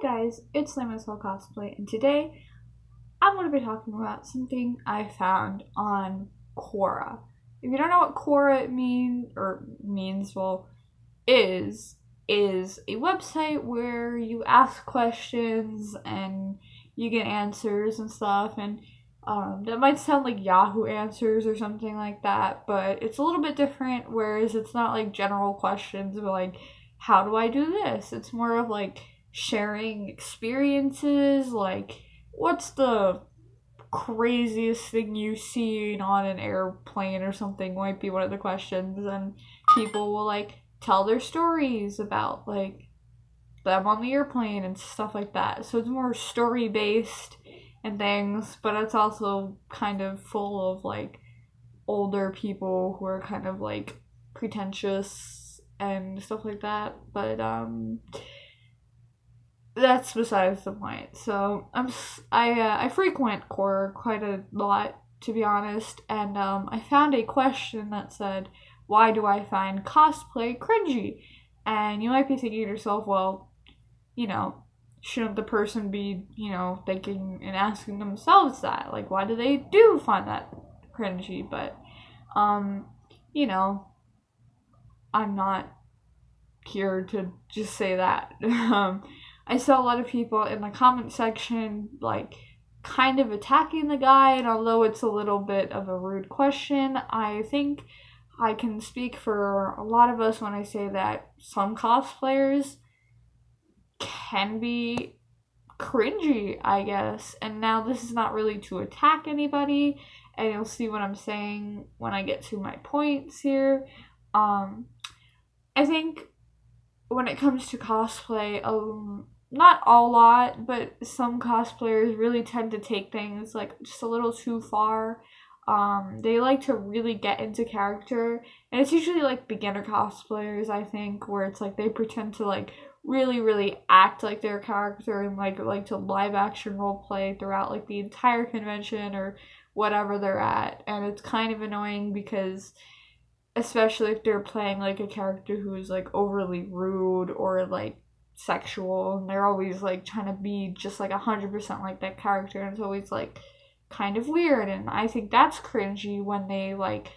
guys, it's Lama's Cosplay, and today I'm going to be talking about something I found on Quora. If you don't know what Quora is a website where you ask questions and you get answers and stuff, and that might sound like Yahoo Answers or something like that, but it's a little bit different, whereas it's not like general questions, but like, how do I do this? It's more of like sharing experiences, like, what's the craziest thing you've seen on an airplane or something might be one of the questions, and people will like tell their stories about like them on the airplane and stuff like that. So it's more story based and things, but it's also kind of full of like older people who are kind of like pretentious and stuff like that. But that's besides the point. So I frequent Quora quite a lot, to be honest, and I found a question that said, "Why do I find cosplay cringy?" And you might be thinking to yourself, well, shouldn't the person be, thinking and asking themselves that? Like, why do they do find that cringy? But, you know, I'm not here to just say that. I saw a lot of people in the comment section, like, kind of attacking the guy, and although it's a little bit of a rude question, I think I can speak for a lot of us when I say that some cosplayers can be cringy, I guess. And now this is not really to attack anybody, and you'll see what I'm saying when I get to my points here. I think when it comes to cosplay, not a lot, but some cosplayers really tend to take things like just a little too far. They like to really get into character, and it's usually like beginner cosplayers, I think, where it's like they pretend to like really act like their character and like to live action role play throughout like the entire convention or whatever they're at. And it's kind of annoying because especially if they're playing like a character who is like overly rude or like sexual, and they're always like trying to be just like 100% like that character, and it's always like kind of weird. And I think that's cringy when they like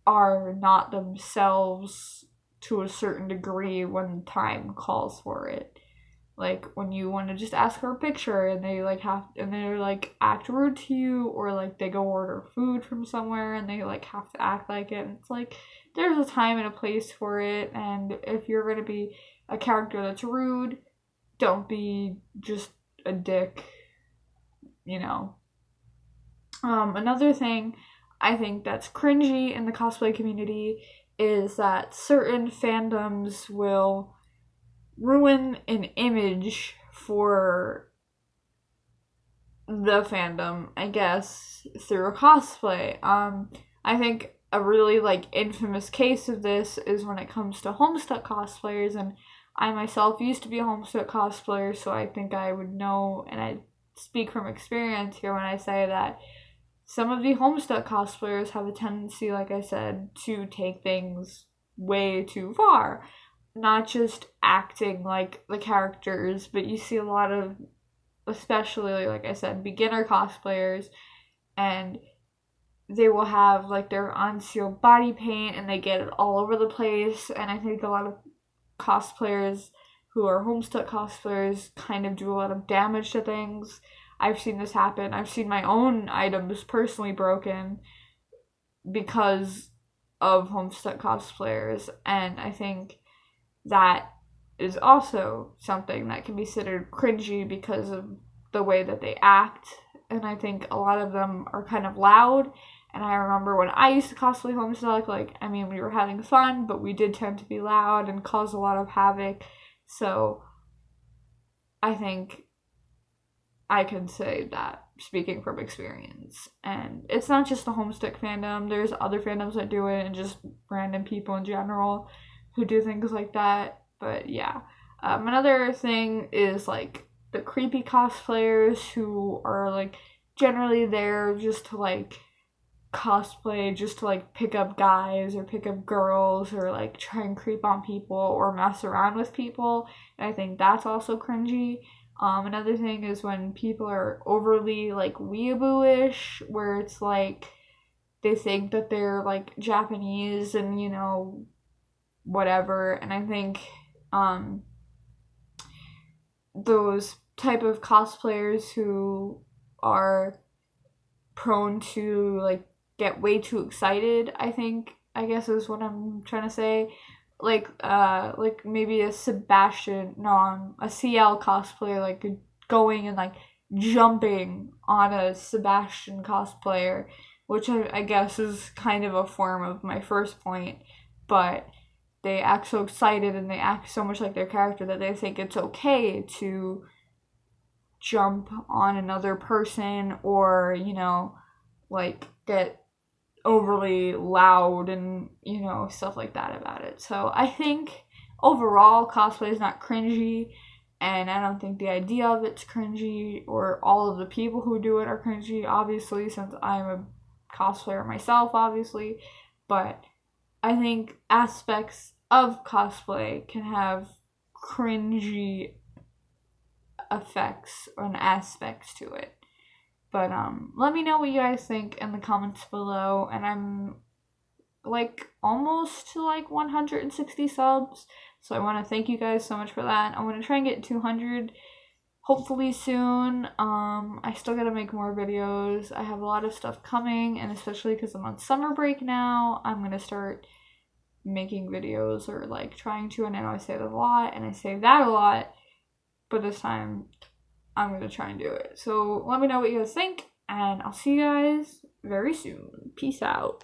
are not themselves to a certain degree when time calls for it. Like when you want to just ask for a picture and they like they're like act rude to you, or like they go order food from somewhere and they like have to act like it. And it's like there's a time and a place for it, and if you're gonna be a character that's rude, don't be just a dick, you know. Another thing I think that's cringy in the cosplay community is that certain fandoms will ruin an image for the fandom, I guess, through a cosplay. I think a really like infamous case of this is when it comes to Homestuck cosplayers, and I myself used to be a Homestuck cosplayer, so I think I would know, and I speak from experience here when I say that some of the Homestuck cosplayers have a tendency, like I said, to take things way too far. Not just acting like the characters, but you see a lot of, especially, like I said, beginner cosplayers, and they will have like their unsealed body paint and they get it all over the place. And I think a lot of cosplayers who are Homestuck cosplayers kind of do a lot of damage to things. I've seen this happen. I've seen my own items personally broken because of Homestuck cosplayers, and I think that is also something that can be considered cringy because of the way that they act. And I think a lot of them are kind of loud. And I remember when I used to cosplay Homestuck, we were having fun, but we did tend to be loud and cause a lot of havoc. So I think I can say that, speaking from experience. And it's not just the Homestuck fandom, there's other fandoms that do it, and just random people in general who do things like that. But yeah. Another thing is like the creepy cosplayers who are like generally there just to like cosplay, just to like pick up guys or pick up girls, or like try and creep on people or mess around with people. And I think that's also cringy. Another thing is when people are overly like weeaboo-ish, where it's like they think that they're like Japanese and whatever. And I think those type of cosplayers who are prone to like get way too excited, I guess is what I'm trying to say. Like maybe a CL cosplayer, like going and like jumping on a Sebastian cosplayer, which I guess is kind of a form of my first point, but they act so excited and they act so much like their character that they think it's okay to jump on another person, or like get overly loud and stuff like that about it. So I think overall cosplay is not cringy, and I don't think the idea of it's cringy or all of the people who do it are cringy, obviously, since I'm a cosplayer myself, obviously. But I think aspects of cosplay can have cringy effects and aspects to it. But let me know what you guys think in the comments below. And I'm like almost to like 160 subs, so I want to thank you guys so much for that. I'm gonna try and get 200 hopefully soon. I still gotta make more videos. I have a lot of stuff coming, and especially because I'm on summer break now, I'm gonna start making videos, or like trying to. And I know I say that a lot and I say that a lot, but this time I'm gonna try and do it. So let me know what you guys think, and I'll see you guys very soon. Peace out.